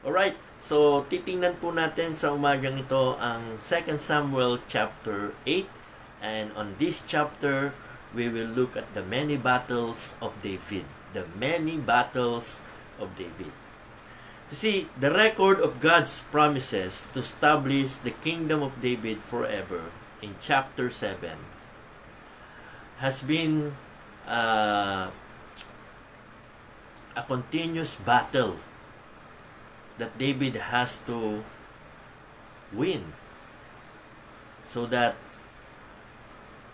Alright, so titingnan po natin sa umagang ito ang 2 Samuel chapter 8. And on this chapter, we will look at the many battles of David. The many battles of David. You see, the record of God's promises to establish the kingdom of David forever in chapter 7 has been a continuous battle that David has to win so that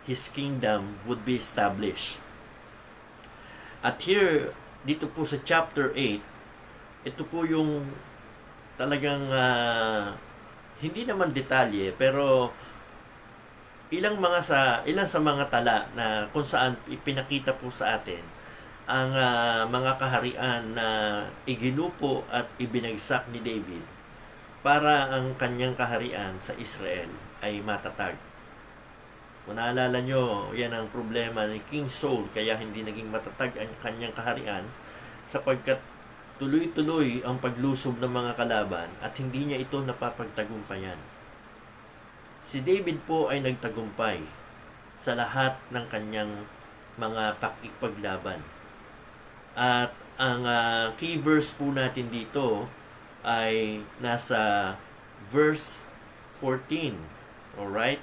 his kingdom would be established. At here, dito po sa chapter 8, ito po yung talagang hindi naman detalye, pero ilang sa mga tala na kung saan ipinakita po sa atin ang mga kaharian na iginupo at ibinagsak ni David para ang kanyang kaharian sa Israel ay matatag. Kung naalala nyo, yan ang problema ni King Saul, kaya hindi naging matatag ang kanyang kaharian sapagkat tuloy-tuloy ang paglusob ng mga kalaban at hindi niya ito napapagtagumpayan. Si David po ay nagtagumpay sa lahat ng kanyang mga pakikipaglaban. At ang key verse po natin dito ay nasa verse 14. Alright?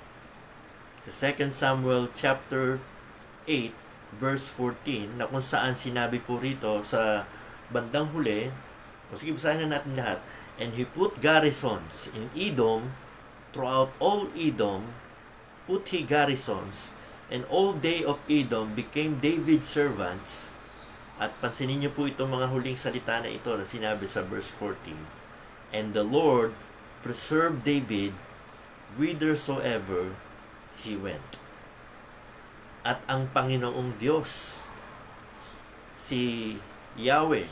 Sa 2 Samuel chapter 8 verse 14 na kung saan sinabi po rito sa bandang huli, o sige, basahin na natin lahat. And he put garrisons in Edom, throughout all Edom, put he garrisons, and all they of Edom became David's servants. At pansinin niyo po itong mga huling salita na ito na sinabi sa verse 14. And the Lord preserved David whithersoever he went. At ang Panginoong Diyos, si Yahweh,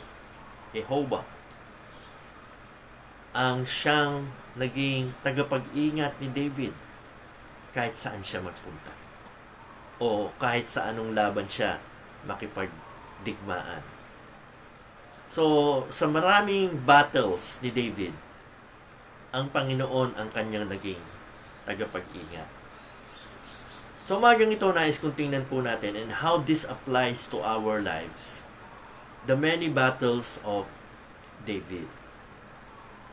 Jehovah, ang siyang naging tagapag-ingat ni David kahit saan siya magpunta o kahit sa anong laban siya makipagdigmaan. So, sa maraming battles ni David, ang Panginoon ang kanyang naging tagapag-ingat. So, umagang ito, nais kong tingnan po natin and how this applies to our lives. The many battles of David.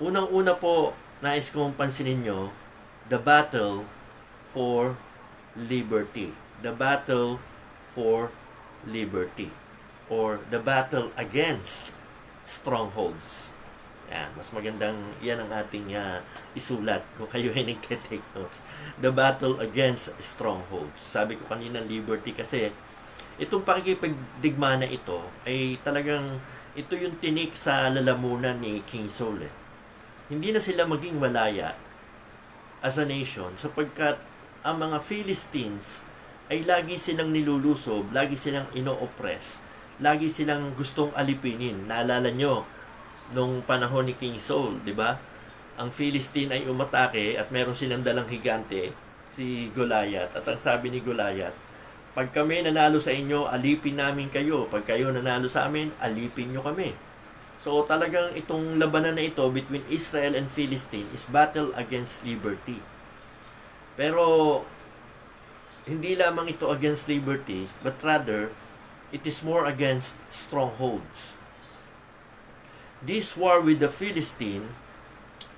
Unang-una po, nais kong pansinin nyo, the battle for liberty. The battle for liberty. Or the battle against strongholds. Yan, mas magandang yan ang ating isulat kung kayo ay nag-take notes. The battle against strongholds. Sabi ko kanina liberty kasi itong pakikipagdigma na ito ay talagang ito yung tinik sa lalamunan ni King Saul. Hindi na sila maging malaya as a nation sapagkat ang mga Philistines ay lagi silang nilulusob, lagi silang ino-oppress, lagi silang gustong alipinin. Naalala nyo, nung panahon ni King Saul, di ba? Ang Philistine ay umatake at meron silang dalang higante, si Goliath. At ang sabi ni Goliath, pag kami nanalo sa inyo, alipin namin kayo. Pag kayo nanalo sa amin, alipin nyo kami. So talagang itong labanan na ito between Israel and Philistine is battle against liberty. Pero hindi lamang ito against liberty, but rather it is more against strongholds. This war with the Philistine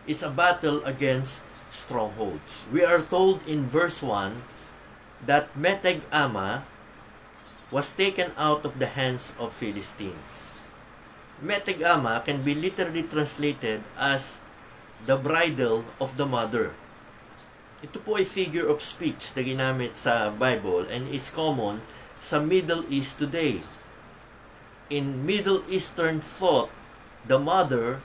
is a battle against strongholds. We are told in verse 1 that Meteg Amma was taken out of the hands of Philistines. Meteg Amma can be literally translated as the bridle of the mother. Ito po ay figure of speech na ginamit sa Bible and is common sa Middle East today. In Middle Eastern thought, the mother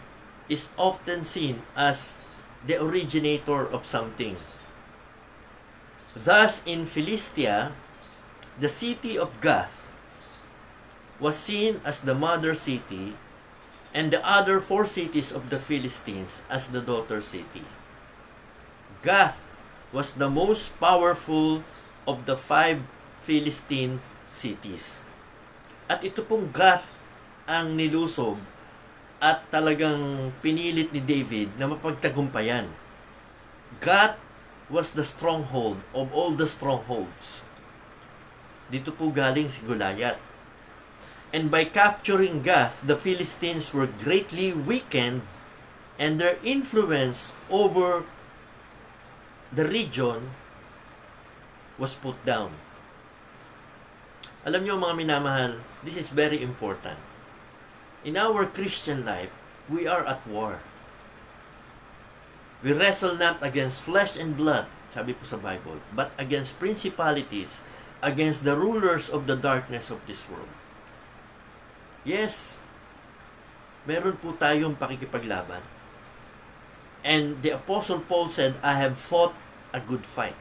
is often seen as the originator of something. Thus, in Philistia, the city of Gath was seen as the mother city and the other 4 cities of the Philistines as the daughter city. Gath was the most powerful of the 5 Philistine cities. At ito pong Gath ang nilusob at talagang pinilit ni David na mapagtagumpayan. Gath was the stronghold of all the strongholds. Dito po galing si Goliath. And by capturing Gath, the Philistines were greatly weakened and their influence over the region was put down. Alam niyo mga minamahal, this is very important. In our Christian life, we are at war. We wrestle not against flesh and blood, sabi po sa Bible, but against principalities, against the rulers of the darkness of this world. Yes, meron po tayong pakikipaglaban. And the Apostle Paul said, I have fought a good fight.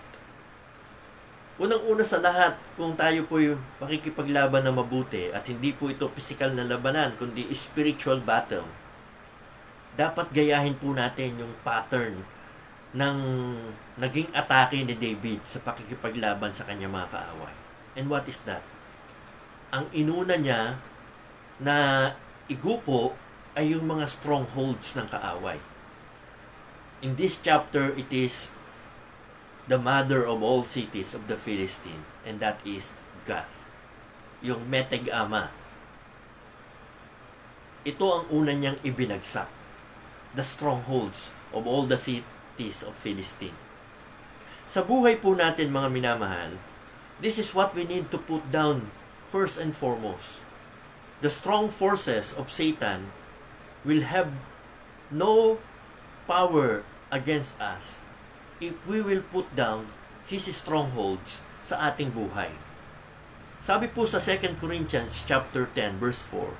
Unang-una sa lahat, kung tayo po yung pakikipaglaban na mabuti at hindi po ito physical na labanan, kundi spiritual battle, dapat gayahin po natin yung pattern ng naging atake ni David sa pakikipaglaban sa kanyang mga kaaway. And what is that? Ang inuna niya na igupo ay yung mga strongholds ng kaaway. In this chapter, it is the mother of all cities of the Philistine, and that is Gath. Yung Meteg Ama. Ito ang una niyang ibinagsak. The strongholds of all the cities of Philistine. Sa buhay po natin mga minamahal, this is what we need to put down first and foremost. The strong forces of Satan will have no power against us if we will put down his strongholds sa ating buhay. Sabi po sa 2 Corinthians chapter 10 verse 4,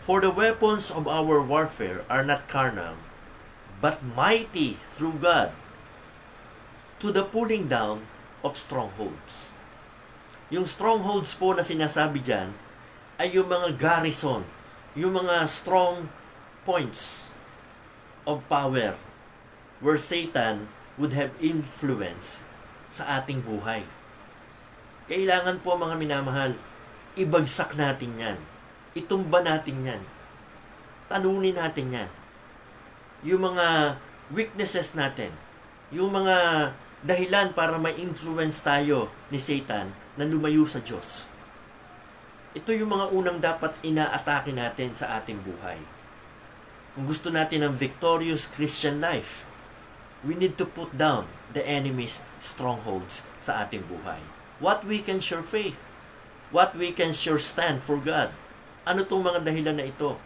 For the weapons of our warfare are not carnal, but mighty through God to the pulling down of strongholds. Yung strongholds po na sinasabi dyan ay yung mga garrison, yung mga strong points of power where Satan would have influence sa ating buhay. Kailangan po mga minamahal, ibagsak natin yan. Itumba natin yan. Talunin natin yan. Yung mga weaknesses natin, yung mga dahilan para ma-influence tayo ni Satan na lumayo sa Diyos. Ito yung mga unang dapat inaatake natin sa ating buhay. Kung gusto natin ng victorious Christian life, we need to put down the enemy's strongholds sa ating buhay. What we can sure faith. What we can sure stand for God. Ano itong mga dahilan na ito?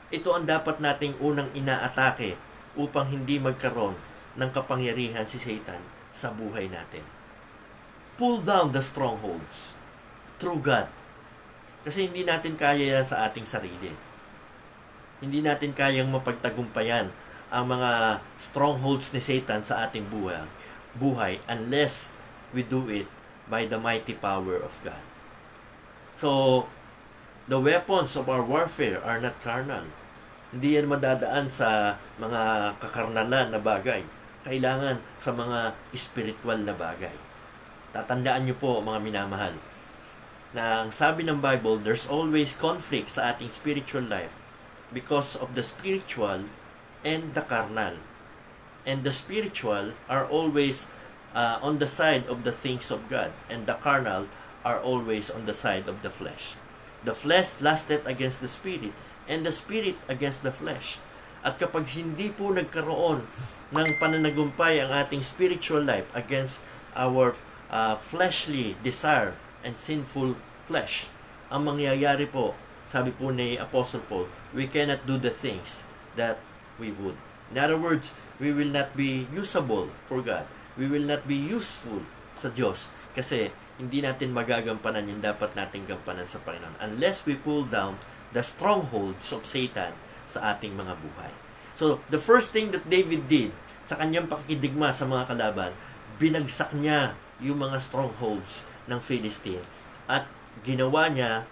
Ito ang dapat nating unang inaatake upang hindi magkaroon ng kapangyarihan si Satan sa buhay natin. Pull down the strongholds through God. Kasi hindi natin kaya yan sa ating sarili. Hindi natin kayang mapagtagumpayan ang mga strongholds ni Satan sa ating buhay unless we do it by the mighty power of God. So, the weapons of our warfare are not carnal. Hindi yan madadaan sa mga kakarnalan na bagay. Kailangan sa mga spiritual na bagay. Tatandaan niyo po mga minamahal, na ang sabi ng Bible, there's always conflict sa ating spiritual life because of the spiritual and the carnal. And the spiritual are always on the side of the things of God, and the carnal are always on the side of the flesh. The flesh lusted against the spirit, and the spirit against the flesh. At kapag hindi po nagkaroon ng pananagumpay ang ating spiritual life against our fleshly desire and sinful flesh, ang mangyayari po, sabi po ni Apostle Paul, we cannot do the things that we would. In other words, we will not be usable for God. We will not be useful sa Diyos kasi hindi natin magagampanan yung dapat nating gampanan sa Panginoon unless we pull down the strongholds of Satan sa ating mga buhay. So, the first thing that David did sa kanyang pakikidigma sa mga kalaban, binagsak niya yung mga strongholds ng Philistine at ginawa niya,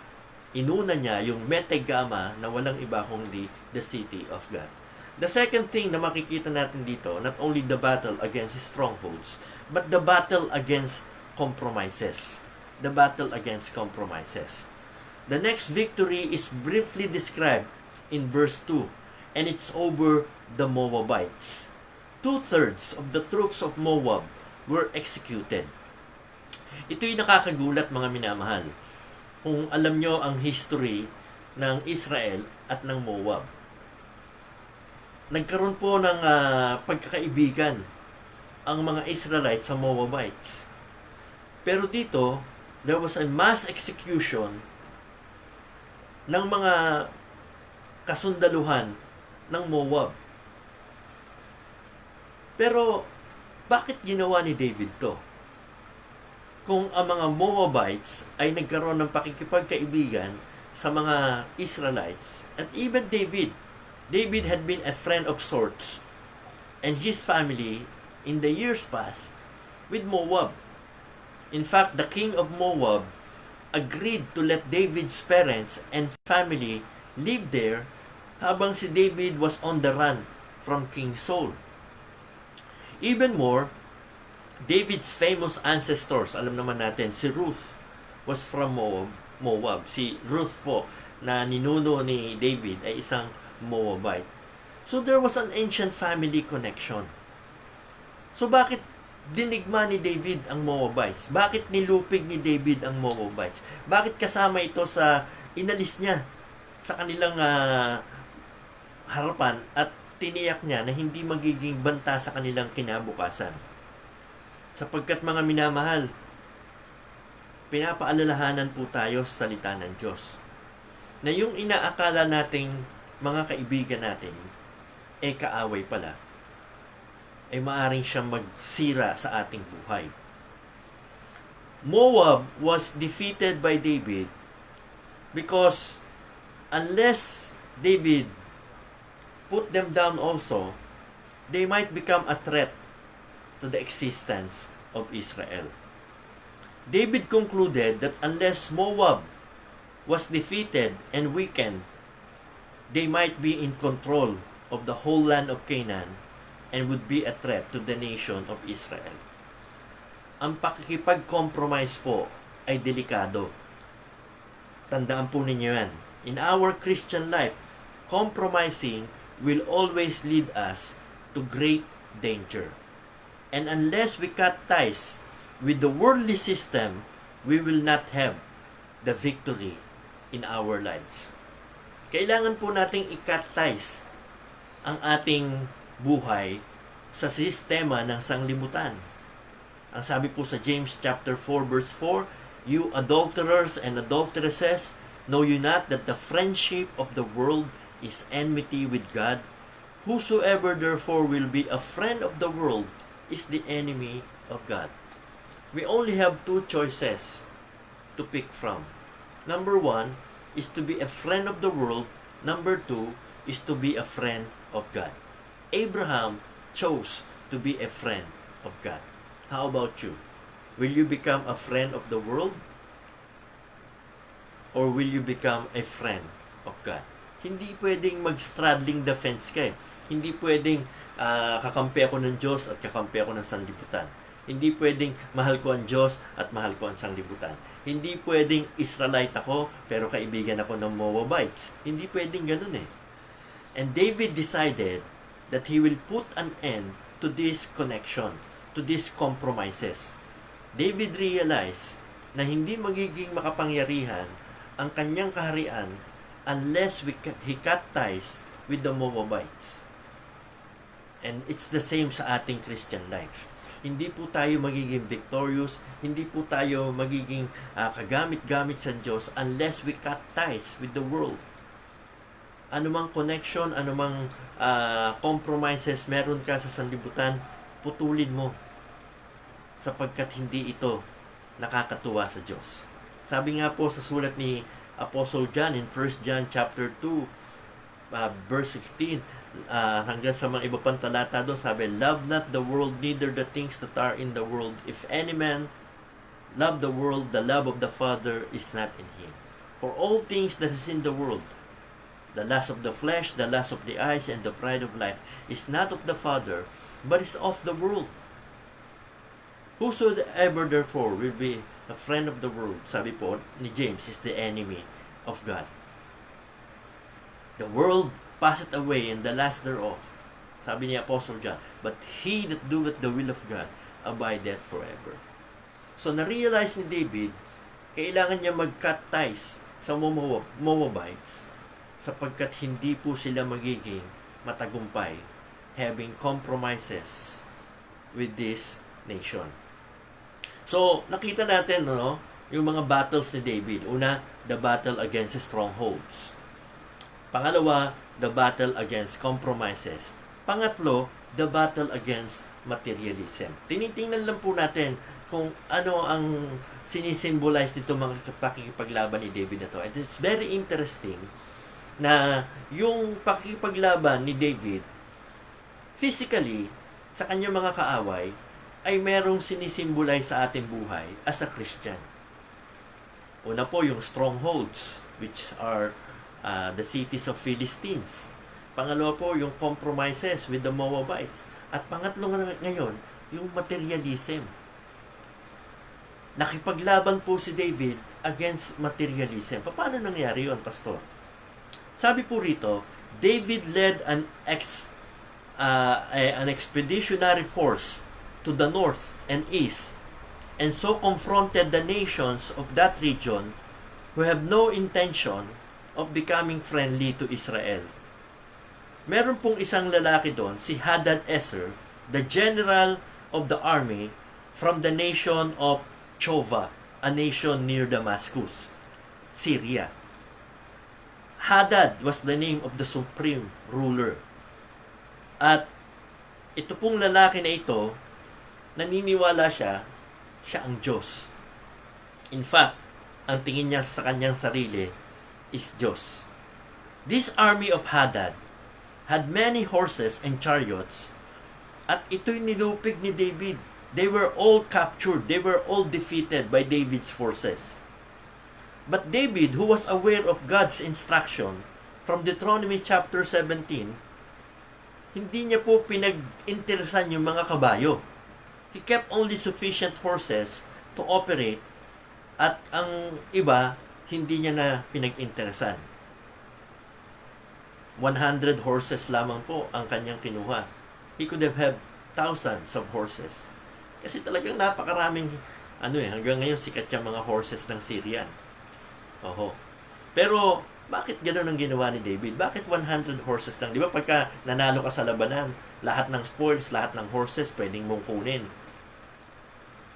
inuna niya yung Meteg Ama na walang iba kundi the city of God. The second thing na makikita natin dito, not only the battle against strongholds, but the battle against compromises. The battle against compromises. The next victory is briefly described in verse 2. and it's over the Moabites. 2/3 of the troops of Moab were executed. Ito'y nakakagulat, mga minamahal, kung alam nyo ang history ng Israel at ng Moab. Nagkaroon po ng pagkakaibigan ang mga Israelites sa Moabites. Pero dito, there was a mass execution ng mga kasundaluhan ng Moab. Pero, bakit ginawa ni David to? Kung ang mga Moabites ay nagkaroon ng pakikipagkaibigan sa mga Israelites, at even David had been a friend of sorts and his family in the years past with Moab. In fact, the king of Moab agreed to let David's parents and family live there habang si David was on the run from King Saul. Even more, David's famous ancestors, alam naman natin, si Ruth was from Moab. Si Ruth po, na ninuno ni David, ay isang Moabite. So there was an ancient family connection. So bakit dinigma ni David ang Moabites? Bakit nilupig ni David ang Moabites? Bakit kasama ito sa inalis niya sa kanilang harapan at tiniyak niya na hindi magiging banta sa kanilang kinabukasan? Sapagkat, mga minamahal, pinapaalalahanan po tayo sa salita ng Diyos na yung inaakala nating mga kaibigan natin kaaway pala, ay maaring siyang magsira sa ating buhay. Moab was defeated by David because unless David put them down also, they might become a threat to the existence of Israel. David concluded that unless Moab was defeated and weakened, they might be in control of the whole land of Canaan and would be a threat to the nation of Israel. Ang pakikipag-compromise po ay delikado. Tandaan po ninyo yan. In our Christian life, compromising will always lead us to great danger. And unless we cut ties with the worldly system, we will not have the victory in our lives. Kailangan po nating i-cut ties ang ating buhay sa sistema ng sanglibutan. Ang sabi po sa James chapter 4 verse 4, "You adulterers and adulteresses, know you not that the friendship of the world is enmity with God? Whosoever therefore will be a friend of the world is the enemy of God." We only have two choices to pick from. Number 1 is to be a friend of the world. Number 2 is to be a friend of God. Abraham chose to be a friend of God. How about you? Will you become a friend of the world? Or will you become a friend of God? Hindi pwedeng mag-straddling the fence ka. Hindi pwedeng kakampi ako ng Diyos at kakampi ako ng sanlibutan. Hindi pwedeng mahal ko ang Diyos at mahal ko ang sanlibutan. Hindi pwedeng Israelite ako pero kaibigan ako ng Moabites. Hindi pwedeng ganun eh. And David decided that he will put an end to this connection, to these compromises. David realized na hindi magiging makapangyarihan ang kanyang kaharian unless he cut ties with the Moabites. And it's the same sa ating Christian life. Hindi po tayo magiging victorious, hindi po tayo magiging kagamit-gamit sa Diyos unless we cut ties with the world. Anumang connection, anumang compromises meron ka sa sanlibutan, putulin mo sapagkat hindi ito nakakatuwa sa Diyos. Sabi nga po sa sulat ni Apostle John in 1 John chapter 2 verse 15 hanggang sa mga iba pang talata doon, sabi, "Love not the world, neither the things that are in the world. If any man love the world, the love of the Father is not in him. For all things that is in the world, the lust of the flesh, the lust of the eyes, and the pride of life, is not of the Father, but is of the world. Whosoever therefore will be a friend of the world," sabi po ni James, "is the enemy of God." The world passeth away, and the last thereof. Sabi ni Apostle John, but he that doeth the will of God abideth forever. So, na-realize ni David, kailangan niya mag-cut ties sa Moabites sapagkat hindi po sila magiging matagumpay having compromises with this nation. So, nakita natin, yung mga battles ni David. Una, the battle against strongholds. Pangalawa, the battle against compromises. Pangatlo, the battle against materialism. Tinitingnan lang po natin kung ano ang sinisimbolize nito mga pakikipaglaban ni David na to. And it's very interesting na yung pakikipaglaban ni David, physically, sa kanyang mga kaaway, ay merong sinisimbolize sa ating buhay as a Christian. Una po yung strongholds, which are the cities of Philistines. Pangalawa po yung compromises with the Moabites. At pangatlo ngayon, yung materialism. Nakipaglaban po si David against materialism. Paano nangyari yun, Pastor? Sabi po rito, David led an expeditionary force to the north and east, and so confronted the nations of that region who have no intention of becoming friendly to Israel. Meron pong isang lalaki doon, si Hadad-ezer, the general of the army from the nation of Chova, a nation near Damascus, Syria. Hadad was the name of the supreme ruler. At ito pong lalaki na ito, naniniwala siya ang Diyos. In fact, ang tingin niya sa kanyang sarili is Diyos. This army of Hadad had many horses and chariots, at ito'y nilupig ni David. They were all captured. They were all defeated by David's forces. But David, who was aware of God's instruction from Deuteronomy chapter 17, hindi niya po pinag-interesan yung mga kabayo. He kept only sufficient horses to operate, at ang iba, hindi niya na pinag-interesan. 100 horses lamang po ang kanyang kinuha. He could have had thousands of horses. Kasi talagang napakaraming, hanggang ngayon sikat yung mga horses ng Syrian. Pero, bakit gano'n ang ginawa ni David? Bakit 100 horses lang? Di ba pagka nanalo ka sa labanan, lahat ng spoils, lahat ng horses, pwedeng mong kunin.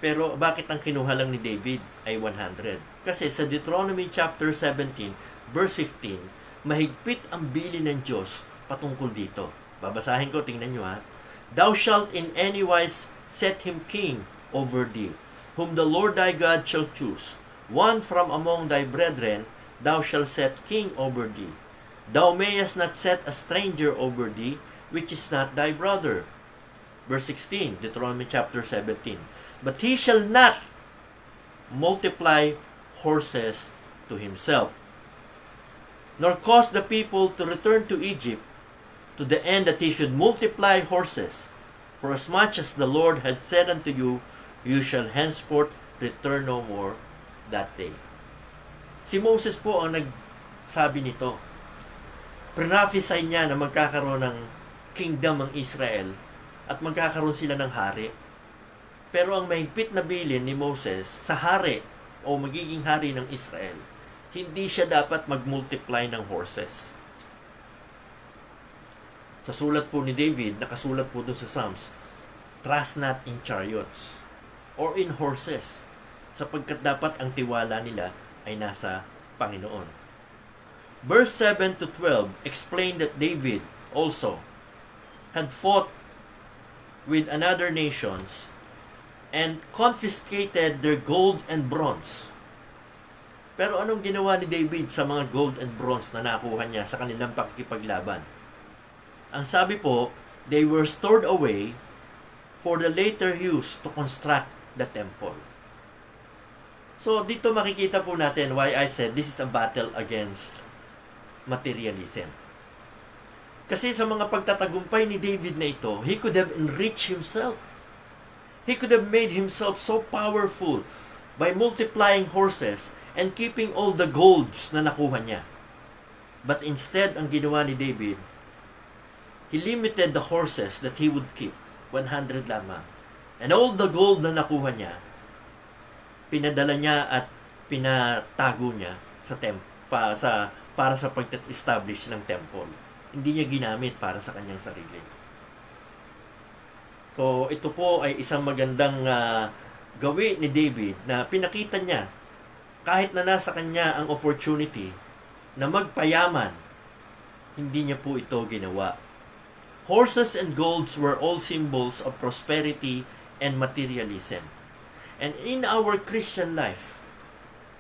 Pero, bakit ang kinuha lang ni David ay 100? Kasi sa Deuteronomy chapter 17, verse 15, mahigpit ang bili ng Diyos patungkol dito. Babasahin ko, tingnan nyo ha. Thou shalt in any wise set him king over thee, whom the Lord thy God shall choose. One from among thy brethren thou shalt set king over thee. Thou mayest not set a stranger over thee, which is not thy brother. Verse 16, Deuteronomy chapter 17. But he shall not multiply horses to himself, nor cause the people to return to Egypt, to the end that he should multiply horses. For as much as the Lord had said unto you, you shall henceforth return no more that day. Si Moses po ang nagsabi nito. Prophesy niya na magkakaroon ng kingdom ang Israel at magkakaroon sila ng hari. Pero ang mahigpit na bilin ni Moses sa hari o magiging hari ng Israel, hindi siya dapat mag-multiply ng horses. Sa sulat po ni David, nakasulat po doon sa Psalms, trust not in chariots or in horses, sapagkat dapat ang tiwala nila ay nasa Panginoon. Verse 7 to 12 explain that David also had fought with another nations and confiscated their gold and bronze. Pero anong ginawa ni David sa mga gold and bronze na nakuha niya sa kanilang pakikipaglaban? Ang sabi po, they were stored away for the later use to construct the temple. So, dito makikita po natin why I said this is a battle against materialism. Kasi sa mga pagtatagumpay ni David na ito, he could have enriched himself. He could have made himself so powerful by multiplying horses and keeping all the golds na nakuha niya. But instead, ang ginawa ni David, he limited the horses that he would keep. 100 lamang. And all the gold na nakuha niya, pinadala niya at pinatago niya sa para sa pag-establish ng temple. Hindi niya ginamit para sa kanyang sarili. So, ito po ay isang magandang gawi ni David na pinakita niya kahit na nasa kanya ang opportunity na magpayaman, hindi niya po ito ginawa. Horses and golds were all symbols of prosperity and materialism. And in our Christian life,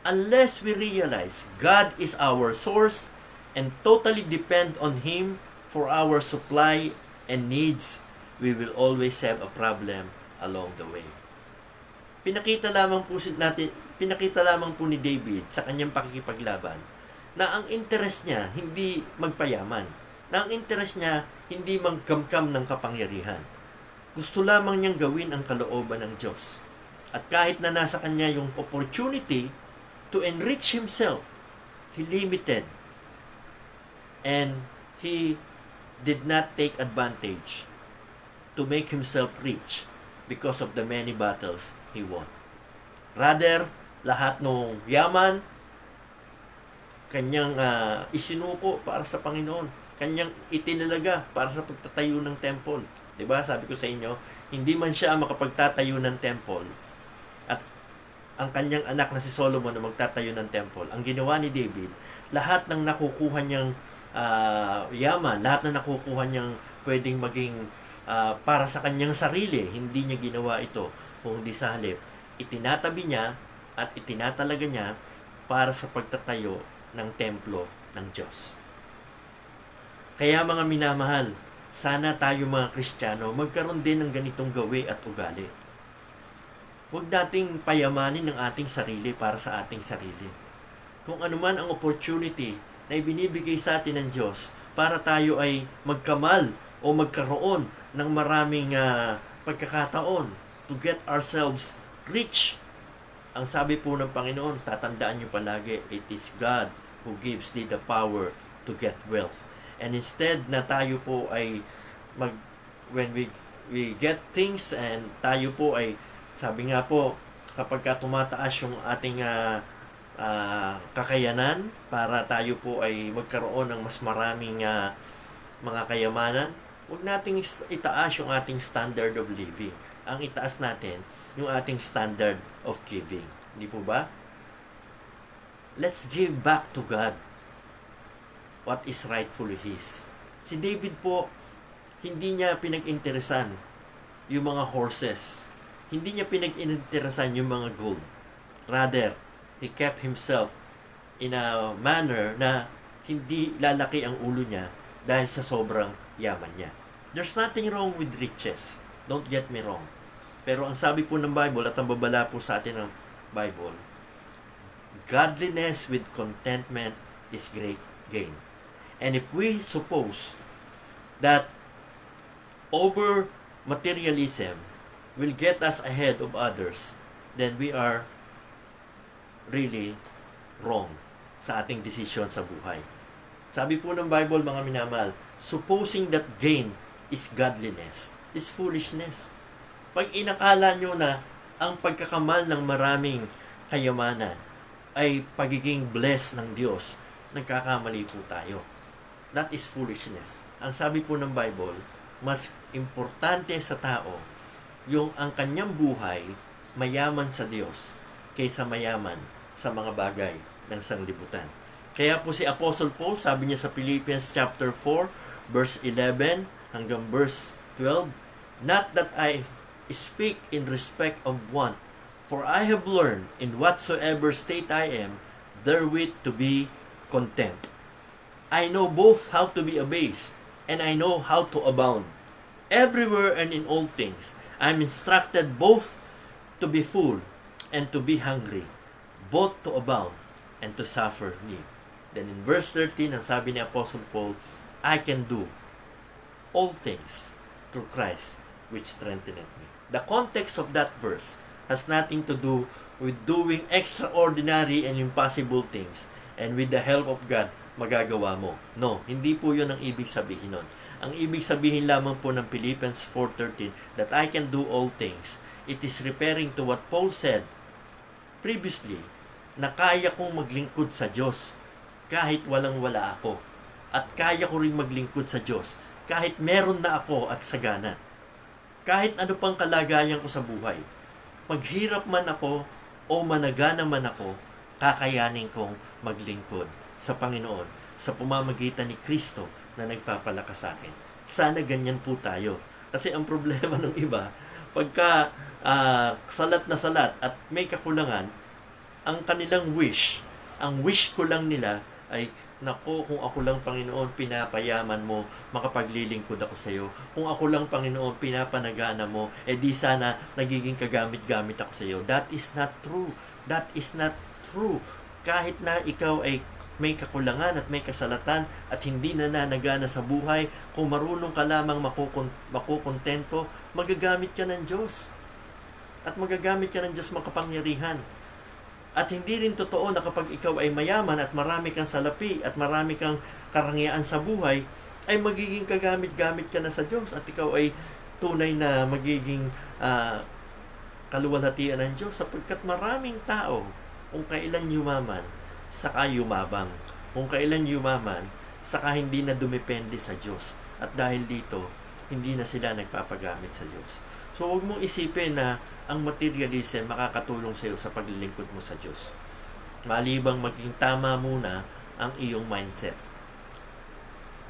unless we realize God is our source and totally depend on Him for our supply and needs, we will always have a problem along the way. Pinakita lamang po ni David sa kanyang pakikipaglaban na ang interest niya hindi magpayaman, na ang interest niya hindi magkamkam ng kapangyarihan. Gusto lamang niyang gawin ang kalooban ng Diyos. At kahit na nasa kanya yung opportunity to enrich himself, he limited and he did not take advantage to make himself rich because of the many battles he won. Rather, lahat ng yaman, kanyang isinuko para sa Panginoon. Kanyang itinalaga para sa pagtatayo ng temple. Diba? Sabi ko sa inyo, hindi man siya makapagtatayo ng temple at ang kanyang anak na si Solomon na magtatayo ng temple. Ang ginawa ni David, lahat ng nakukuha niyang yaman, lahat na nakukuha niyang pwedeng maging para sa kanyang sarili, hindi niya ginawa ito. Kung hindi sa halip, itinatabi niya at itinatalaga niya para sa pagtatayo ng templo ng Diyos. Kaya mga minamahal, sana tayo mga Kristiyano magkaroon din ng ganitong gawi at ugali. Huwag nating payamanin ang ating sarili para sa ating sarili. Kung anuman ang opportunity na ibinibigay sa atin ng Diyos para tayo ay magkamal o magkaroon ng maraming pagkakataon to get ourselves rich. Ang sabi po ng Panginoon, tatandaan niyo palagi, it is God who gives thee the power to get wealth. And instead na tayo po ay when we get things and tayo po ay, sabi nga po, kapag tumataas yung ating kakayanan para tayo po ay magkaroon ng mas maraming mga kayamanan, huwag nating itaas yung ating standard of living. Ang itaas natin yung ating standard of giving. Hindi po ba? Let's give back to God what is rightfully His. Si David po, hindi niya pinag-interesan yung mga horses. Hindi niya pinag-interesan yung mga gold. Rather, he kept himself in a manner na hindi lalaki ang ulo niya dahil sa sobrang yaman niya. There's nothing wrong with riches. Don't get me wrong. Pero ang sabi po ng Bible at ang babala po sa atin ng Bible, godliness with contentment is great gain. And if we suppose that over materialism will get us ahead of others, then we are really wrong sa ating desisyon sa buhay. Sabi po ng Bible, mga minamahal, supposing that gain is godliness, is foolishness. Pag inakala nyo na ang pagkakamal ng maraming kayamanan ay pagiging blessed ng Diyos, nagkakamali po tayo. That is foolishness. Ang sabi po ng Bible, mas importante sa tao yung ang kanyang buhay mayaman sa Diyos kaysa mayaman sa mga bagay ng sanglibutan. Kaya po si Apostle Paul, sabi niya sa Philippians chapter 4, verse 11 hanggang verse 12, not that I speak in respect of want, for I have learned in whatsoever state I am, therewith to be content. I know both how to be abased, and I know how to abound. Everywhere and in all things, I am instructed both to be full and to be hungry, both to abound and to suffer need. Then in verse 13, ang sabi ni Apostle Paul, I can do all things through Christ which strengtheneth me. The context of that verse has nothing to do with doing extraordinary and impossible things and with the help of God, magagawa mo. No, hindi po yun ang ibig sabihin nun. Ang ibig sabihin lamang po ng Philippians 4:13, that I can do all things, it is referring to what Paul said previously, na kaya kong maglingkod sa Diyos kahit walang-wala ako. At kaya ko rin maglingkod sa Diyos kahit meron na ako at sagana. Kahit ano pang kalagayan ko sa buhay. Maghirap man ako o managana man ako, kakayanin kong maglingkod sa Panginoon sa pamamagitan ni Kristo na nagpapalakas sa akin. Sana ganyan po tayo. Kasi ang problema ng iba, pagka salat na salat at may kakulangan, ang kanilang wish, ang wish ko lang nila ay, nako, kung ako lang, Panginoon, pinapayaman mo, makapaglilingkod ako sa iyo. Kung ako lang, Panginoon, pinapanagana mo, di sana nagiging kagamit-gamit ako sa iyo. That is not true. That is not true. Kahit na ikaw ay may kakulangan at may kasalatan at hindi na nanagana sa buhay, kung marunong ka lamang makukontento, magagamit ka ng Diyos. At magagamit ka ng Diyos makapangyarihan. At hindi rin totoo na kapag ikaw ay mayaman at marami kang salapi at marami kang karangyaan sa buhay, ay magiging kagamit-gamit ka na sa Diyos at ikaw ay tunay na magiging kaluwalhatian ng Diyos, sapagkat maraming tao, kung kailan yumaman, saka yumabang. Kung kailan yumaman, saka hindi na dumepende sa Diyos. At dahil dito, hindi na sila nagpapagamit sa Diyos. So, huwag mong isipin na ang materialism makakatulong sa iyo sa paglilingkod mo sa Diyos. Malibang maging tama muna ang iyong mindset.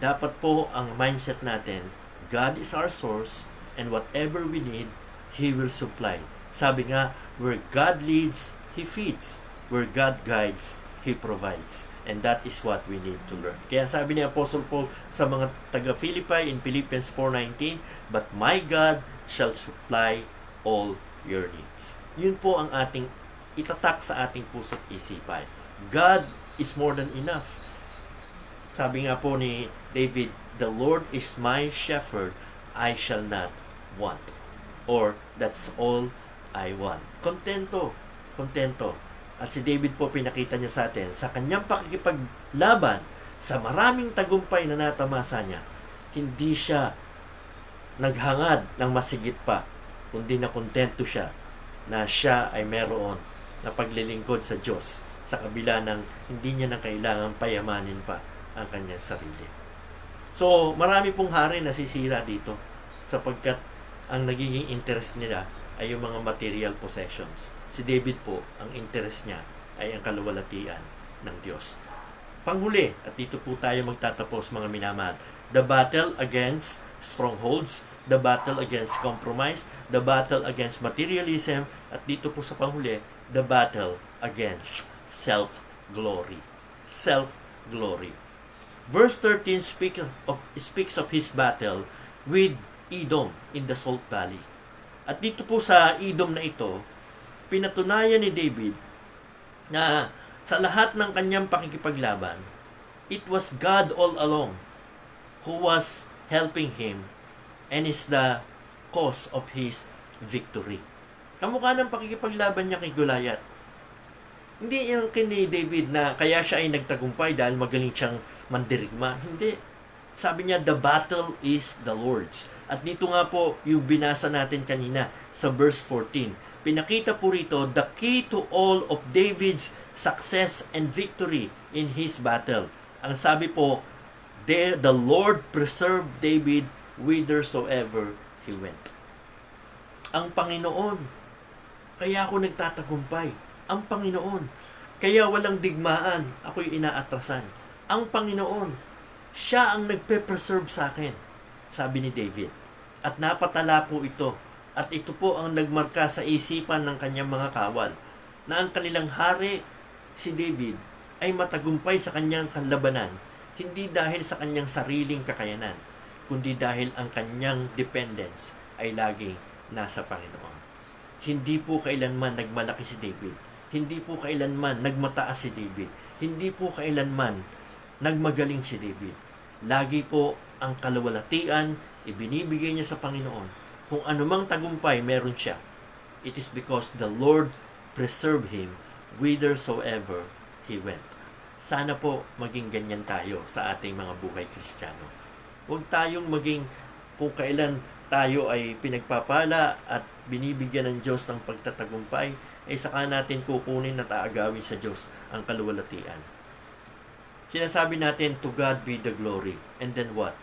Dapat po ang mindset natin, God is our source and whatever we need, He will supply. Sabi nga, where God leads, He feeds. Where God guides, He provides. And that is what we need to learn. Kaya sabi ni Apostle Paul sa mga taga-Philippi in Philippians 4:19, but my God shall supply all your needs. Yun po ang ating itatak sa ating puso't isipan. God is more than enough. Sabi nga po ni David, the Lord is my shepherd, I shall not want. Or, that's all I want. Kontento. Kontento. At si David po, pinakita niya sa atin, sa kanyang pakikipaglaban, sa maraming tagumpay na natamasa niya, hindi siya naghangad ng masigit pa, kundi na kontento siya na siya ay meron na paglilingkod sa Diyos sa kabila ng hindi niya na kailangang payamanin pa ang kanyang sarili. So, marami pong hari nasisira dito sapagkat ang nagiging interest nila ay yung mga material possessions. Si David po, ang interest niya ay ang kaluwalhatian ng Diyos. Panghuli, at dito po tayo magtatapos, mga minamahal, the battle against strongholds, the battle against compromise, the battle against materialism, at dito po sa panghuli, the battle against self-glory. Self-glory. Verse 13 speaks of his battle with Edom in the Salt Valley. At dito po sa Edom na ito, pinatunayan ni David na sa lahat ng kanyang pakikipaglaban, it was God all along who was helping him and is the cause of his victory. Kamukha ng pakikipaglaban niya kay Goliath. Hindi yung kini David na kaya siya ay nagtagumpay dahil magaling siyang mandirigma. Hindi. Sabi niya, the battle is the Lord's. At dito nga po yung binasa natin kanina sa verse 14. Pinakita po rito, the key to all of David's success and victory in his battle. Ang sabi po, the Lord preserved David whithersoever he went. Ang Panginoon, kaya ako nagtatagumpay. Ang Panginoon, kaya walang digmaan, ako'y inaatrasan. Ang Panginoon, siya ang nagpe-preserve sa akin, sabi ni David. At napatala po ito, at ito po ang nagmarka sa isipan ng kanyang mga kawal, na ang kanilang hari, si David, ay matagumpay sa kanyang kalabanan, hindi dahil sa kanyang sariling kakayanan, kundi dahil ang kanyang dependence ay laging nasa Panginoon. Hindi po kailanman nagmalaki si David. Hindi po kailanman nagmataas si David. Hindi po kailanman nagmagaling si David. Lagi po ang kaluwalhatian ibinibigay niya sa Panginoon. Kung anumang tagumpay meron siya, it is because the Lord preserved him whithersoever he went. Sana po maging ganyan tayo sa ating mga buhay Kristiyano. Huwag tayong maging kung kailan tayo ay pinagpapala at binibigyan ng Diyos ng pagtatagumpay, ay saka natin kukunin at aagawin sa Diyos ang kaluwalhatian. Sinasabi natin, to God be the glory. And then what?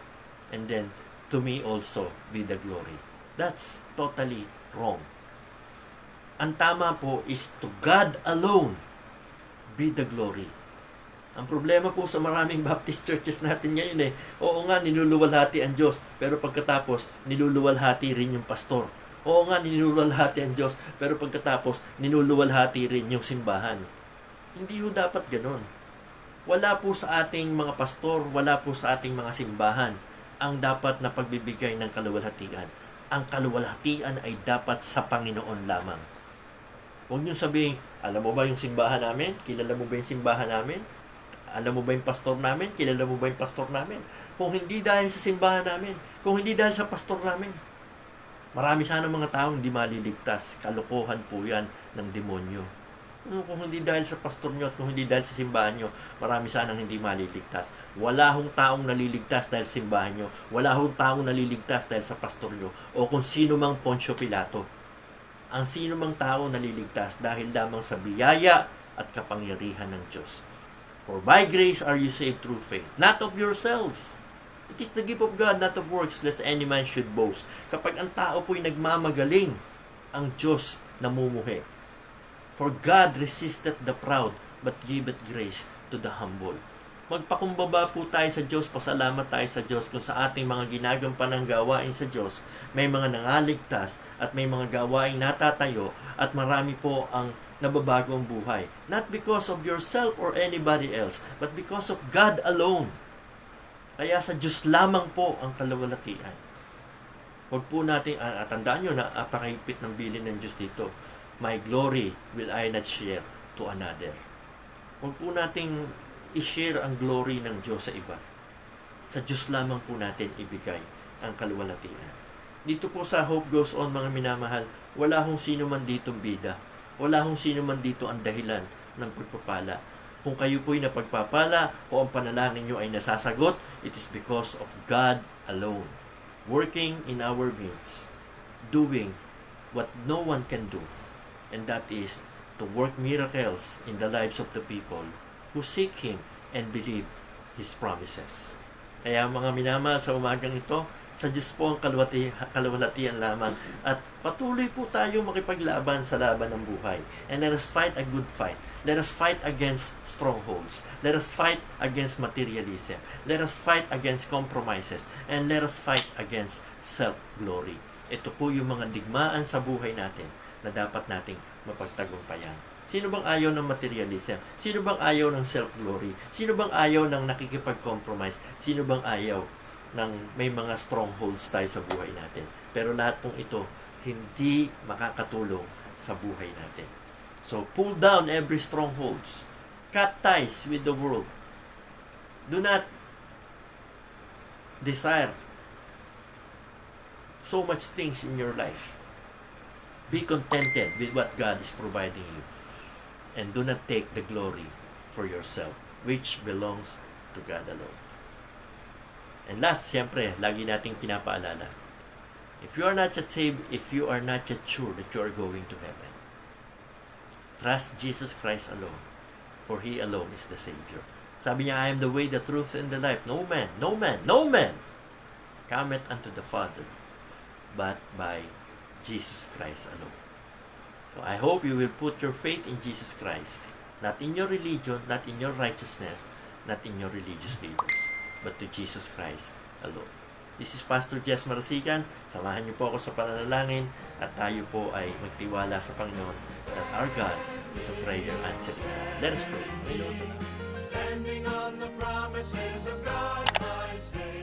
And then, to me also be the glory. That's totally wrong. Ang tama po is to God alone be the glory. Ang problema po sa maraming Baptist churches natin ngayon oo nga, niluluwalhati ang Diyos, pero pagkatapos, niluluwalhati rin yung pastor. Oo nga, niluluwalhati ang Diyos, pero pagkatapos, niluluwalhati rin yung simbahan. Hindi ho dapat ganun. Wala po sa ating mga pastor, wala po sa ating mga simbahan ang dapat na pagbibigay ng kaluwalhatian. Ang kaluwalhatian ay dapat sa Panginoon lamang. Huwag niyo sabihin, alam mo ba yung simbahan namin? Kilala mo ba yung simbahan namin? Alam mo ba yung pastor namin? Kilala mo ba yung pastor namin? Kung hindi dahil sa simbahan namin, kung hindi dahil sa pastor namin, marami sana mga taong hindi maliligtas. Kalokohan po yan ng demonyo. Kung hindi dahil sa pastor nyo at kung hindi dahil sa simbahan nyo, marami sanang hindi maliligtas. Wala hong taong naliligtas dahil sa simbahan nyo. Wala hong taong naliligtas dahil sa pastor nyo. O kung sino mang Poncio Pilato. Ang sino mang tao naliligtas dahil lamang sa biyaya at kapangyarihan ng Diyos. For by grace are you saved through faith, not of yourselves. It is the gift of God, not of works, lest any man should boast. Kapag ang tao po'y nagmamagaling, ang Diyos namumuhi. For God resisteth the proud, but giveth grace to the humble. Magpakumbaba po tayo sa Diyos, pasalamat tayo sa Diyos kung sa ating mga ginagampan ng gawain sa Diyos, may mga nangaligtas at may mga gawain natatayo at marami po ang nababago ang buhay. Not because of yourself or anybody else, but because of God alone. Kaya sa Diyos lamang po ang kaluwalhatian. Huwag po natin, tandaan nyo na apakahigpit ng bilin ng Diyos dito. My glory will I not share to another. Huwag po nating i-share ang glory ng Diyos sa iba. Sa Diyos lamang po natin ibigay ang kaluwalhatian. Dito po sa Hope Goes On, mga minamahal, wala hong sino man ditong bida. Wala hong sino man dito ang dahilan ng pagpapala. Kung kayo po'y napagpapala o ang panalangin nyo ay nasasagot, it is because of God alone. Working in our midst, doing what no one can do. And that is to work miracles in the lives of the people who seek Him and believe His promises. Kaya mga minamahal, sa umagang ito, sa Diyos po ang kaluwalhatian lamang at patuloy po tayo makipaglaban sa laban ng buhay. And let us fight a good fight. Let us fight against strongholds. Let us fight against materialism. Let us fight against compromises. And let us fight against self-glory. Ito po yung mga digmaan sa buhay natin na dapat nating mapagtagumpayan. Sino bang ayaw ng materialism? Sino bang ayaw ng self-glory? Sino bang ayaw ng nakikipag-compromise? Sino bang ayaw ng may mga strongholds tayo sa buhay natin? Pero lahat pong ito, hindi makakatulong sa buhay natin. So, pull down every strongholds. Cut ties with the world. Do not desire so much things in your life. Be contented with what God is providing you. And do not take the glory for yourself, which belongs to God alone. And last, siyempre, lagi nating pinapaalala, if you are not yet saved, if you are not yet sure that you are going to heaven, trust Jesus Christ alone, for He alone is the Savior. Sabi niya, I am the way, the truth, and the life. No man cometh unto the Father, but by Jesus Christ alone. So I hope you will put your faith in Jesus Christ, not in your religion, not in your righteousness, not in your religious leaders, but to Jesus Christ alone. This is Pastor Jess Marasigan. Samahan niyo po ako sa pananalangin at tayo po ay magtiwala sa Panginoon that our God is a prayer answering God. Let us pray. Standing on the promises of God, my Savior.